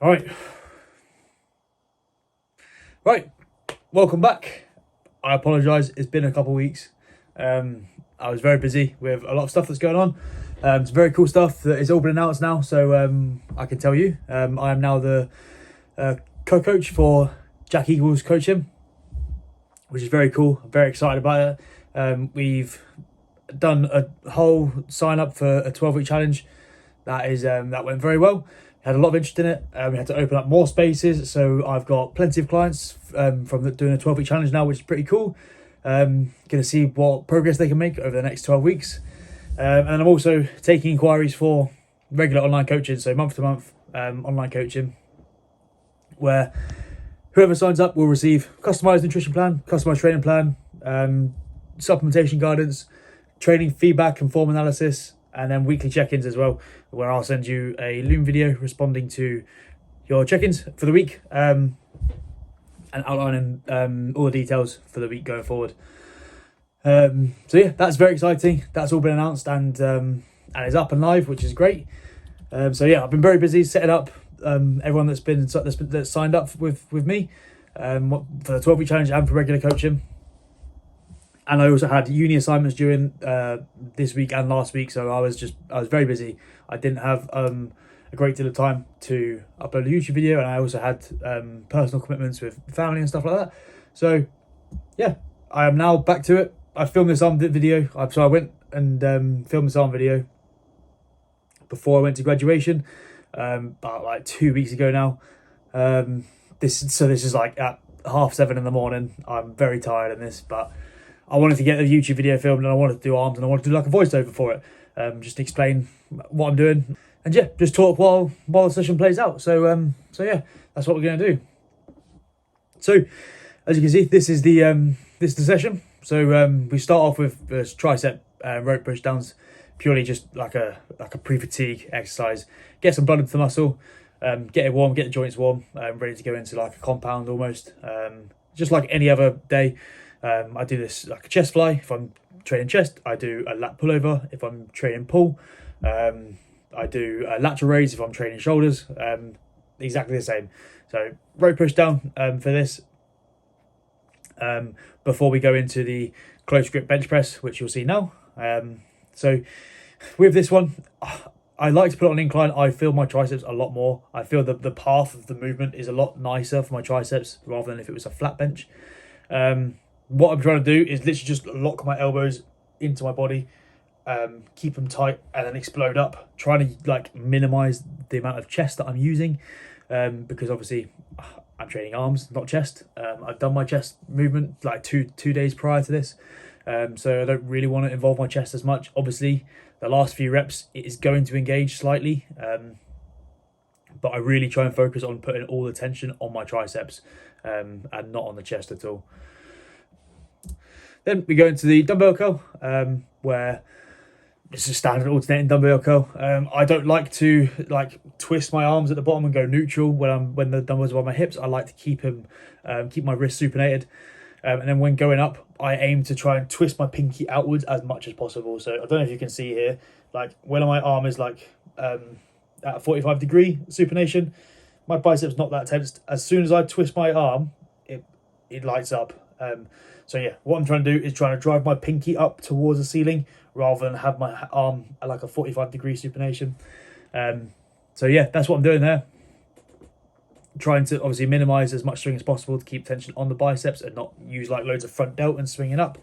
All right, welcome back. I apologise, it's been a couple of weeks. I was very busy with a lot of stuff that's going on. It's very cool stuff that is all been announced now, so I can tell you. I am now the co-coach for Jack Eagles coaching, which is very cool. I'm very excited about it. We've done a whole sign up for a 12-week challenge. That went very well. Had a lot of interest in it. We had to open up more spaces, so I've got plenty of clients from doing a 12-week challenge now, which is pretty cool. Going to see what progress they can make over the next 12 weeks. And I'm also taking inquiries for regular online coaching, so month-to-month online coaching, where whoever signs up will receive customized nutrition plan, customized training plan, supplementation guidance, training feedback and form analysis, and then weekly check-ins as well, where I'll send you a Loom video responding to your check-ins for the week, and outlining all the details for the week going forward. So yeah, that's very exciting. That's all been announced and is up and live, which is great. So yeah, I've been very busy setting up everyone that's signed up with me for the 12-week challenge and for regular coaching. And I also had uni assignments during this week and last week, so I was very busy. I didn't have a great deal of time to upload a YouTube video, and I also had personal commitments with family and stuff like that. So yeah, I am now back to it. I filmed this arm video. So I went and filmed this arm video before I went to graduation, about like 2 weeks ago now. This is like at 7:30 in the morning. I'm very tired of this, but I wanted to get a YouTube video filmed, and I wanted to do arms, and I wanted to do like a voiceover for it, just to explain what I'm doing, and yeah, just talk while the session plays out. So yeah, that's what we're gonna do. So as you can see, this is the session. So we start off with tricep rope push downs, purely just like a pre-fatigue exercise. Get some blood into the muscle, get it warm, get the joints warm, ready to go into like a compound almost, just like any other day. I do this like a chest fly if I'm training chest. I do a lat pullover if I'm training pull. I do a lateral raise if I'm training shoulders. Exactly the same. So rope push down for this. Before we go into the close grip bench press, which you'll see now. So with this one, I like to put it on incline. I feel my triceps a lot more. I feel the path of the movement is a lot nicer for my triceps rather than if it was a flat bench. What I'm trying to do is literally just lock my elbows into my body, keep them tight, and then explode up. Trying to like minimize the amount of chest that I'm using, because obviously I'm training arms, not chest. I've done my chest movement like two days prior to this, so I don't really want to involve my chest as much. Obviously, the last few reps it is going to engage slightly, but I really try and focus on putting all the tension on my triceps, and not on the chest at all. Then we go into the dumbbell curl, where it's a standard alternating dumbbell curl. I don't like to twist my arms at the bottom and go neutral when the dumbbells are on my hips. I like to keep my wrists supinated, and then when going up, I aim to try and twist my pinky outwards as much as possible. So I don't know if you can see here, like when my arm is like at a 45-degree supination, my biceps not that tensed. As soon as I twist my arm, it lights up. So yeah, what I'm trying to do is trying to drive my pinky up towards the ceiling rather than have my arm at like a 45-degree supination. So yeah, that's what I'm doing there. Trying to obviously minimize as much swing as possible to keep tension on the biceps and not use like loads of front delt and swinging up.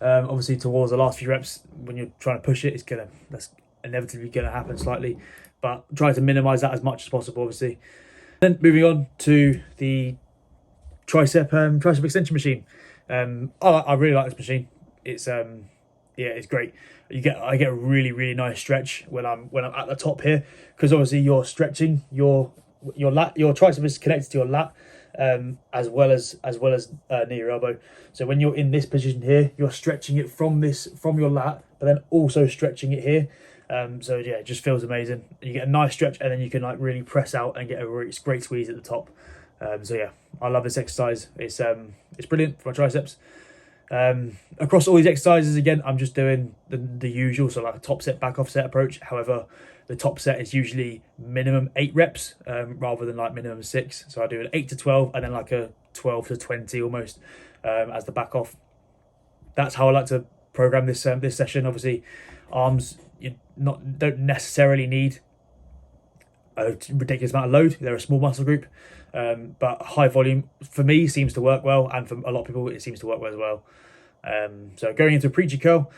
Obviously towards the last few reps, when you're trying to push it, that's inevitably gonna happen slightly, but try to minimize that as much as possible, obviously. Then moving on to the tricep extension machine. I really like this machine. It's it's great. I get a really nice stretch when I'm at the top here, because obviously you're stretching your lat, your tricep is connected to your lat, as well as near your elbow. So when you're in this position here, you're stretching it from your lat, but then also stretching it here. So yeah, it just feels amazing. You get a nice stretch, and then you can like really press out and get a great squeeze at the top. So yeah, I love this exercise. It's brilliant for my triceps. Across all these exercises, again, I'm just doing the usual, so like a top set, back off set approach. However, the top set is usually minimum 8 reps rather than like minimum 6. So I do an 8 to 12 and then like a 12 to 20 almost as the back off. That's how I like to program this this session. Obviously, arms, you don't necessarily need a ridiculous amount of load. They're a small muscle group, but high volume for me seems to work well, and for a lot of people it seems to work well as well. So going into a preacher curl,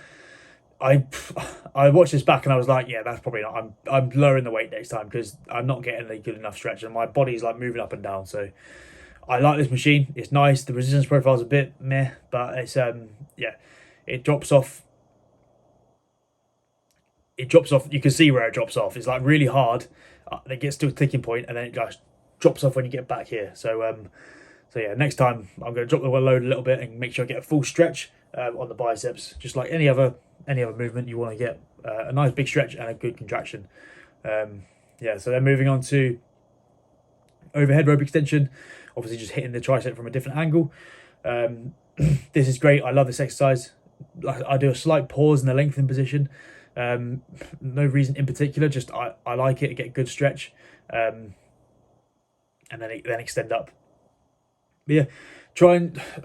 I watched this back and I was like, yeah, that's probably not. I'm lowering the weight next time because I'm not getting a good enough stretch and my body's like moving up and down. So I like this machine. It's nice. The resistance profile is a bit meh, but it's yeah, it drops off. It drops off. You can see where it drops off. It's like really hard. It gets to a ticking point and then it just drops off when you get back here. So so yeah, next time I'm going to drop the load a little bit and make sure I get a full stretch on the biceps, just like any other movement. You want to get a nice big stretch and a good contraction. Yeah, so then moving on to overhead rope extension, obviously just hitting the tricep from a different angle. This is great. I love this exercise. I do a slight pause in the lengthening position. No reason in particular, just I like it. I get a good stretch, and then extend up. But yeah,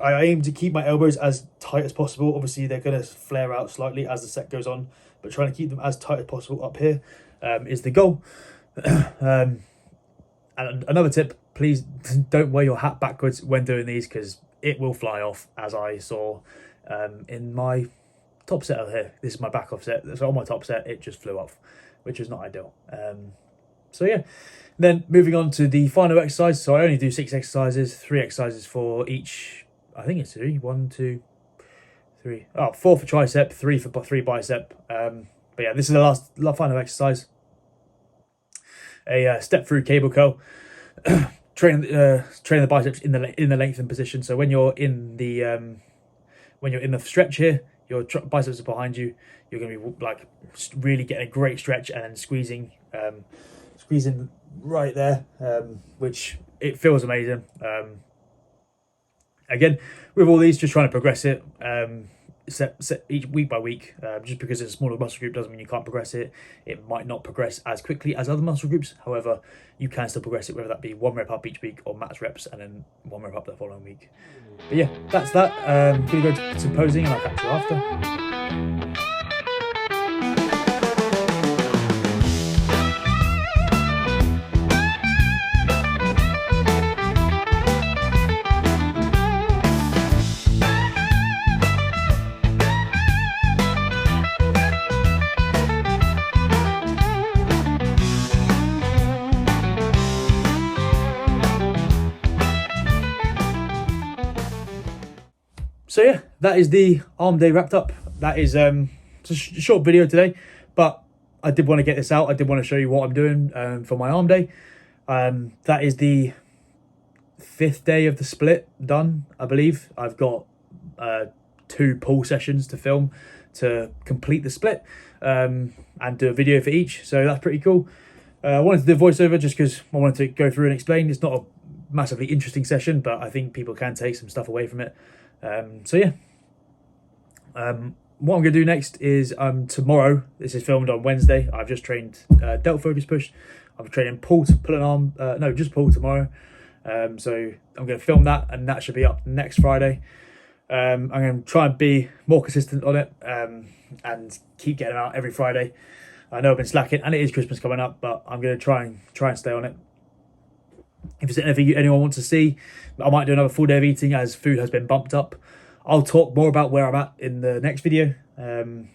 I aim to keep my elbows as tight as possible. Obviously, they're going to flare out slightly as the set goes on, but trying to keep them as tight as possible up here is the goal. And another tip, please don't wear your hat backwards when doing these because it will fly off, as I saw in my top set over here. This is my back off set. So on my top set, it just flew off, which is not ideal. So yeah, then moving on to the final exercise. So I only do 6 exercises, 3 exercises for each. I think it's 3. 1, 2, 3. Oh, 4 for tricep, 3 for bicep. But yeah, this is the last final exercise. A step through cable curl. Train the biceps in the lengthened position. So when you're in the stretch here, your biceps are behind you. You're going to be like really getting a great stretch and then squeezing right there, which it feels amazing. Again, with all these, just trying to progress it, set each week by week. Just because it's a smaller muscle group doesn't mean you can't progress it. It might not progress as quickly as other muscle groups. However, you can still progress it, whether that be 1 rep up each week or max reps and then 1 rep up the following week. But yeah, that's that. I'm going to go to some posing and I'll catch you after. So yeah, that is the arm day wrapped up. That is it's a short video today, but I did want to get this out. I did want to show you what I'm doing for my arm day. That is the 5th day of the split done, I believe. I've got 2 pull sessions to film to complete the split and do a video for each. So that's pretty cool. I wanted to do voiceover just because I wanted to go through and explain. It's not a massively interesting session, but I think people can take some stuff away from it. So yeah, what I'm going to do next is tomorrow. This is filmed on Wednesday. I've just trained delt focus push. I'm training pull an arm. No, just pull tomorrow. So I'm going to film that, and that should be up next Friday. I'm going to try and be more consistent on it and keep getting them out every Friday. I know I've been slacking, and it is Christmas coming up, but I'm going to try and stay on it. If there's anything anyone wants to see, I might do another full day of eating as food has been bumped up. I'll talk more about where I'm at in the next video in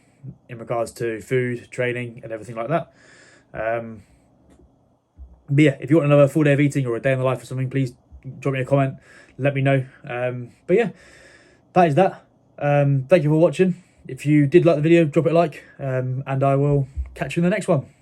regards to food, training and everything like that. But yeah, if you want another full day of eating or a day in the life or something, please drop me a comment, let me know. But yeah, that is that. Thank you for watching. If you did like the video, drop it a like, and I will catch you in the next one.